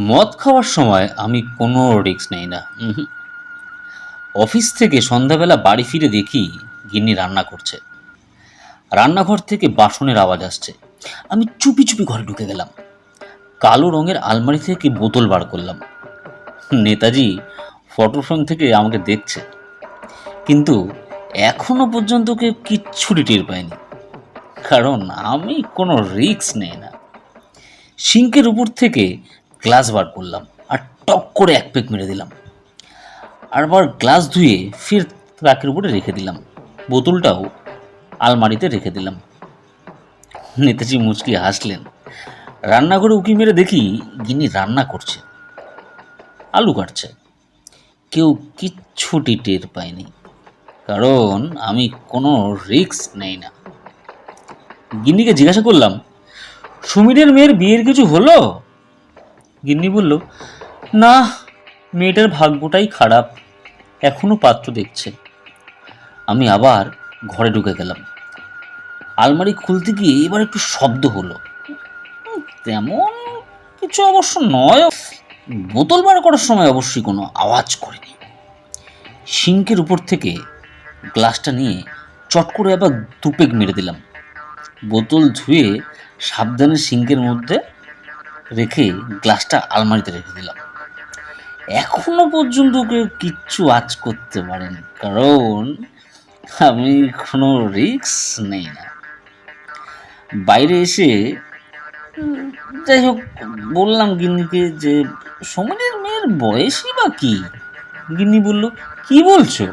মদ খাওয়ার সময় আমি কোনো রিস্ক নেই না। অফিস থেকে সন্ধ্যাবেলা বাড়ি ফিরে দেখি গিন্নি রান্না করছে। রান্নাঘর থেকে বাসনের আওয়াজ আসছে। আমি চুপি চুপি ঘরে ঢুকে গেলাম। কালো রঙের আলমারি থেকে বোতল বার করলাম। নেতাজি ফটোফ্রেম থেকে আমাকে দেখছে, কিন্তু এখনো পর্যন্ত কেউ কিচ্ছুটি টের পায়নি, কারণ আমি কোনো রিস্ক নেই না। সিঙ্কের উপর থেকে গ্লাস বার করলাম আর টক করে এক পেক মেরে দিলাম। আবার গ্লাস ধুয়ে ফের তাকের উপরে রেখে দিলাম। বোতলটাও আলমারিতে রেখে দিলাম। নেতাজি মুচকি হাসলেন। রান্নাঘরে উঁকি মেরে দেখি গিন্নি রান্না করছে, আলু কাটছে। কেউ কিচ্ছুটি টের পায়নি, কারণ আমি কোনো রিস্ক নেই না। গিন্নিকে জিজ্ঞাসা করলাম, সুমিরের মেয়ের বিয়ের কিছু হলো? গিন্নি বলল, না, মেয়েটার ভাগ্যটাই খারাপ, এখনো পাত্র দেখছে। আমি আবার ঘরে ঢুকে গেলাম। আলমারি খুলতে গিয়ে এবার একটু শব্দ হলো। তেমন কিছু অবশ্য নয়, বোতল বার করার সময় অবশ্যই কোনো আওয়াজ করিনি। সিঙ্কের উপর থেকে গ্লাসটা নিয়ে চট করে আবার দুপেক মেরে দিলাম। বোতল ধুয়ে সাবধানে সিঙ্কের মধ্যে রেখে গ্লাসটা আলমারিতে রেখে দিলাম। এখনো পর্যন্ত কেউ কিচ্ছু আঁচ করতে পারেনি, কারণ আমি কোনো রিস্ক নেই না। বাইরে এসে যাই হোক বললাম গিন্নিকে যে, সমীরের মেয়ের বয়সই বা কি? গিন্নি বলল, কি বলছো,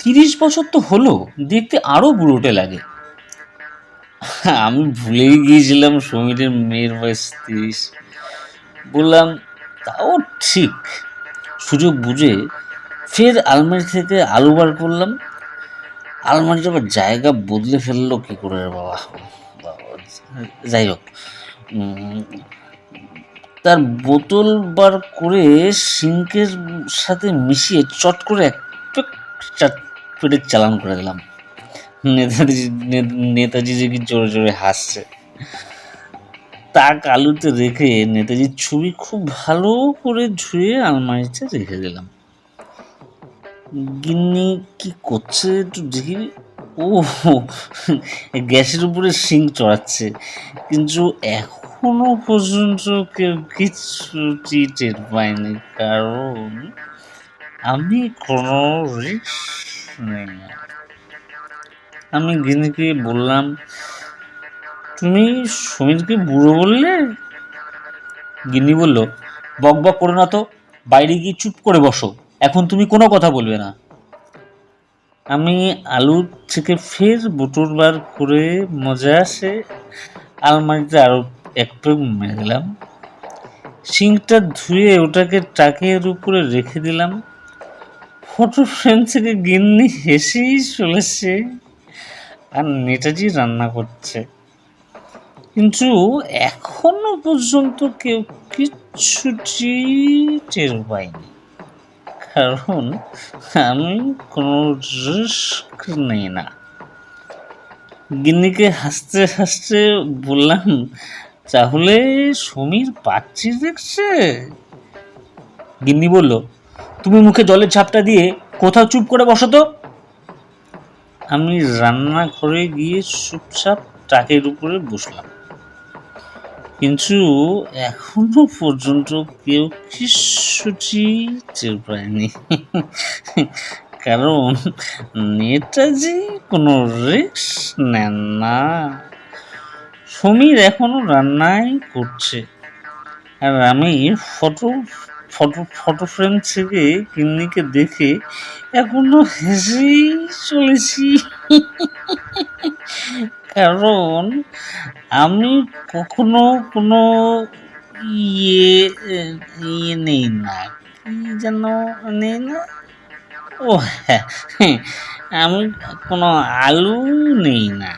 30 বছর তো হলো, দেখতে আরো বুড়োটে লাগে। আমি ভুলেই গিয়েছিলাম সমীরের মেয়ের বয়স 30। বললাম, তাও ঠিক। সুযোগ বুঝে ফের আলমারি থেকে আলু বার করলাম। আলমারিটা আবার জায়গা বদলে ফেললো কি করে রে বাবা। যাই হোক, তার বোতল বার করে সিঙ্কের সাথে মিশিয়ে চট করে একটা পেটের চালান করে দিলাম। নেতাজি যে কি জোরে জোরে হাসছে। তাক আলুতে রেখে নেতাজির ছবি খুব ভালো করে ধুয়ে আলমারিতে রেখে দিলাম। গিন্নি কি করছে একটু দেখি। ও, গ্যাসের উপরে সিঙ্ক চড়াচ্ছে, কিন্তু এখনো পর্যন্ত কেউ কিচ্ছুটি টের পায়নি, কারণ আমি কোনো রিস্ক নেই না। আমি গিন্নিকে বললাম, তুমি সমীরকে বুড়ো বললে? গিন্নি বলল, বক বক করো না তো, বাইরে গিয়ে চুপ করে বসো, এখন তুমি কোনো কথা বলবে না। আমি আলু থেকে ফের বোতল বার করে মজা আসে আলমারিতে আরো এক পেগ মেরে দিলাম। সিঙ্কটা ধুয়ে ওটাকে টাকের উপরে রেখে দিলাম। ফটো ফ্রেম থেকে গিন্নি হেসেই চলেছে, আর নেতাজি রান্না করছে, কিন্তু এখনো পর্যন্ত কেউ কিচ্ছুটি টের পায়নি, কারণ আমি কোনো রিস্ক নেই না। গিন্নিকে হাসতে হাসতে বললাম, তাহলে সমীর পাচ্ছি দেখছে? গিন্নি বলল, তুমি মুখে জলের ঝাপটা দিয়ে কোথাও চুপ করে বসো তো। আমি রান্নাঘরে গিয়ে চুপচাপ টাকের উপরে বসলাম, কিন্তু এখনো পর্যন্ত কেউ কিচ্ছুটি টের পায়নি, কারণ নেতাজি কোনো রিস্ক নেন না। সমীর এখনো রান্নাই করছে, আর আমি ফটো ফটো ফটো ফ্রেম থেকে গিন্নিকে দেখে এখনো হেসেই চলেছি, কারণ আমি কখনো কোনো ইয়ে ইয়ে নেই না, কি যেন নেই না, ও হ্যাঁ, আমি কোনো আলু নেই না।